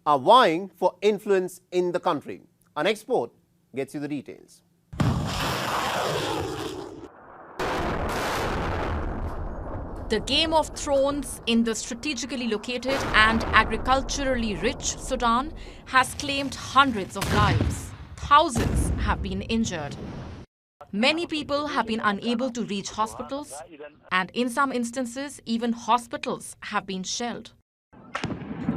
are vying for influence in the country. Our next report gets you the details. The Game of Thrones in the strategically located and agriculturally rich Sudan has claimed hundreds of lives. Thousands have been injured. Many people have been unable to reach hospitals, and in some instances, even hospitals have been shelled.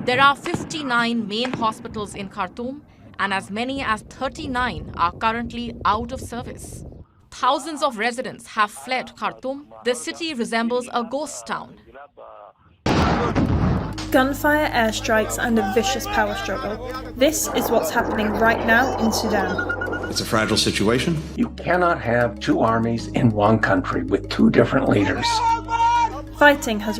There are 59 main hospitals in Khartoum, and as many as 39 are currently out of service. Thousands of residents have fled Khartoum. The city resembles a ghost town. Gunfire, airstrikes, and a vicious power struggle. This is what's happening right now in Sudan. It's a fragile situation. You cannot have two armies in one country with two different leaders. Fighting has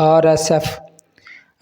RSF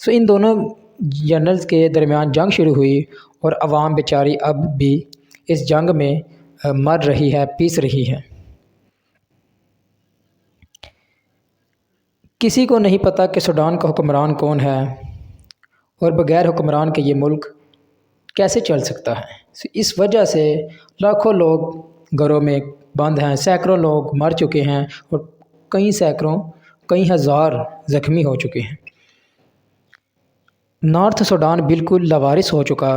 ان دونوں generals کے درمیان جنگ شروع ہوئی اور عوام بیچاری اب بھی اس جنگ میں مر رہی ہے، پیس رہی ہے۔ کسی کو نہیں پتہ کہ سوڈان کا حکمران کون ہے اور بغیر حکمران کے یہ ملک کیسے چل سکتا ہے۔ اس وجہ سے لاکھوں لوگ گھروں میں بند ہیں، سینکڑوں لوگ مر چکے ہیں اور کئی ہزار زخمی ہو چکے ہیں۔ نارتھ سوڈان بالکل لاوارث ہو چکا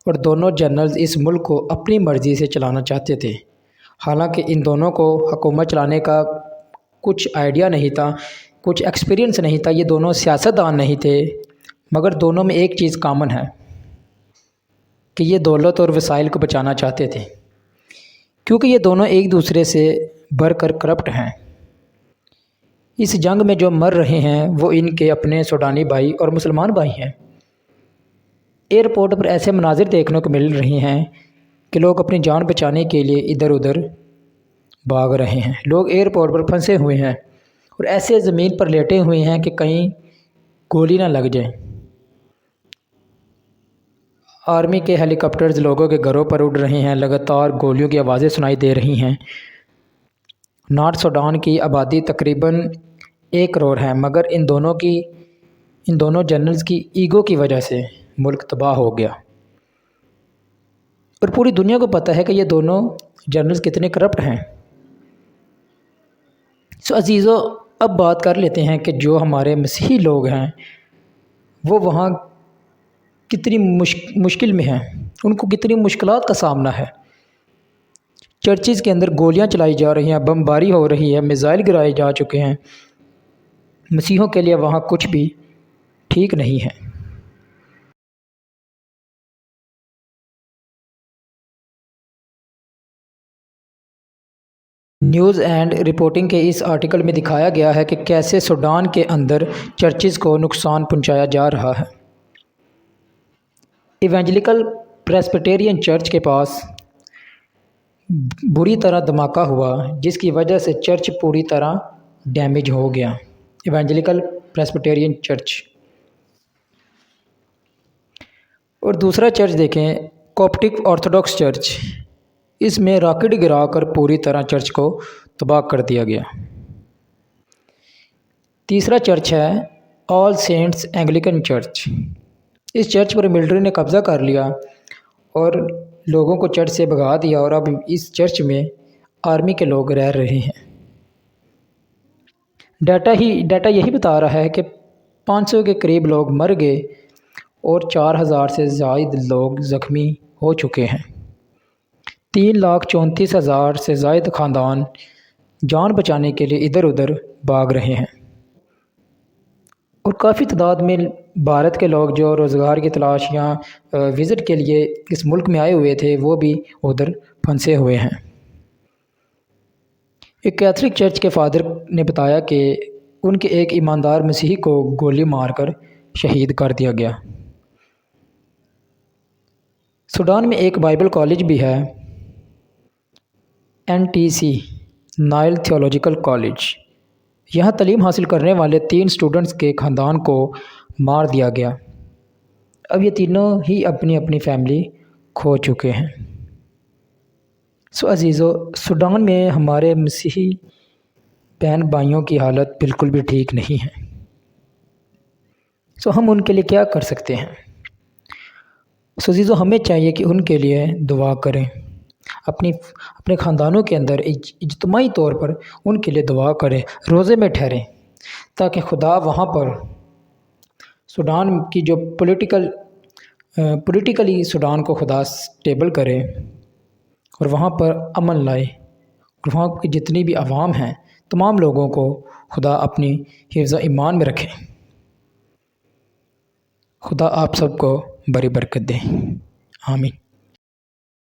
اور دونوں جنرلز اس ملک کو اپنی مرضی سے چلانا چاہتے تھے۔ حالانکہ ان دونوں کو حکومت چلانے کا کچھ آئیڈیا نہیں تھا، کچھ ایکسپیرینس نہیں تھا، یہ دونوں سیاستدان نہیں تھے، مگر دونوں میں ایک چیز کامن ہے کہ یہ دولت اور وسائل کو بچانا چاہتے تھے، کیونکہ یہ دونوں ایک دوسرے سے بڑھ کر کرپٹ ہیں۔ اس جنگ میں جو مر رہے ہیں وہ ان کے اپنے سوڈانی بھائی اور مسلمان بھائی ہیں۔ ایئرپورٹ پر ایسے مناظر دیکھنے کو مل رہے ہیں کہ لوگ اپنی جان بچانے کے لیے ادھر ادھر بھاگ رہے ہیں۔ لوگ ایئرپورٹ پر پھنسے ہوئے ہیں اور ایسے زمین پر لیٹے ہوئے ہیں کہ کہیں گولی نہ لگ جائے۔ آرمی کے ہیلی کاپٹرز لوگوں کے گھروں پر اڑ رہے ہیں، لگاتار گولیوں کی آوازیں سنائی دے رہی ہیں۔ نارتھ سوڈان کی آبادی تقریباً 1 کروڑ ہے، مگر ان دونوں جنرلز کی ایگو کی وجہ سے ملک تباہ ہو گیا، اور پوری دنیا کو پتہ ہے کہ یہ دونوں جنرلز کتنے کرپٹ ہیں۔ عزیزو، اب بات کر لیتے ہیں کہ جو ہمارے مسیحی لوگ ہیں وہ وہاں کتنی مشکل میں ہیں، ان کو کتنی مشکلات کا سامنا ہے۔ چرچز کے اندر گولیاں چلائی جا رہی ہیں، بمباری ہو رہی ہے، میزائل گرائے جا چکے ہیں۔ مسیحیوں کے لیے وہاں کچھ بھی ٹھیک نہیں ہے۔ نیوز اینڈ رپورٹنگ کے اس آرٹیکل میں دکھایا گیا ہے کہ کیسے سوڈان کے اندر چرچز کو نقصان پہنچایا جا رہا ہے۔ ایونجلیکل پریسبیٹیرین چرچ کے پاس بری طرح دھماکہ ہوا، جس کی وجہ سے چرچ پوری طرح ڈیمیج ہو گیا۔ ایونجلیکل پریسبیٹیرین چرچ۔ اور دوسرا چرچ دیکھیں، کوپٹک آرتھوڈاکس چرچ، اس میں راکٹ گرا کر پوری طرح چرچ کو تباہ کر دیا گیا۔ تیسرا چرچ ہے آل سینٹس اینگلیکن چرچ۔ اس چرچ پر ملٹری نے قبضہ کر لیا اور لوگوں کو چرچ سے بھگا دیا، اور اب اس چرچ میں آرمی کے لوگ رہ رہے ہیں۔ ڈیٹا یہی بتا رہا ہے کہ 500 کے قریب لوگ مر گئے اور 4000 سے زائد لوگ زخمی ہو چکے ہیں۔ 3,34,000 سے زائد خاندان جان بچانے کے لیے ادھر ادھر بھاگ رہے ہیں، اور کافی تعداد میں بھارت کے لوگ جو روزگار کی تلاش یا وزٹ کے لیے اس ملک میں آئے ہوئے تھے وہ بھی ادھر پھنسے ہوئے ہیں۔ ایک کیتھولک چرچ کے فادر نے بتایا کہ ان کے ایک ایماندار مسیحی کو گولی مار کر شہید کر دیا گیا۔ سوڈان میں ایک بائبل کالج بھی ہے، NTC نائل تھیولوجیکل کالج۔ یہاں تعلیم حاصل کرنے والے 3 اسٹوڈنٹس کے خاندان کو مار دیا گیا۔ اب یہ تینوں ہی اپنی اپنی فیملی کھو چکے ہیں۔ عزیزو، سوڈان میں ہمارے مسیحی بہن بھائیوں کی حالت بالکل بھی ٹھیک نہیں ہے۔ ہم ان کے لیے کیا کر سکتے ہیں؟ عزیزو، ہمیں چاہیے کہ ان کے لیے دعا کریں، اپنے خاندانوں کے اندر اجتماعی طور پر ان کے لیے دعا کریں، روزے میں ٹھہریں، تاکہ خدا وہاں پر سوڈان کی جو پولیٹیکلی سوڈان کو خدا سٹیبل کرے اور وہاں پر امن لائے، اور وہاں کی جتنی بھی عوام ہیں تمام لوگوں کو خدا اپنی حفظ و ایمان میں رکھے۔ خدا آپ سب کو بڑی برکت دے، آمین۔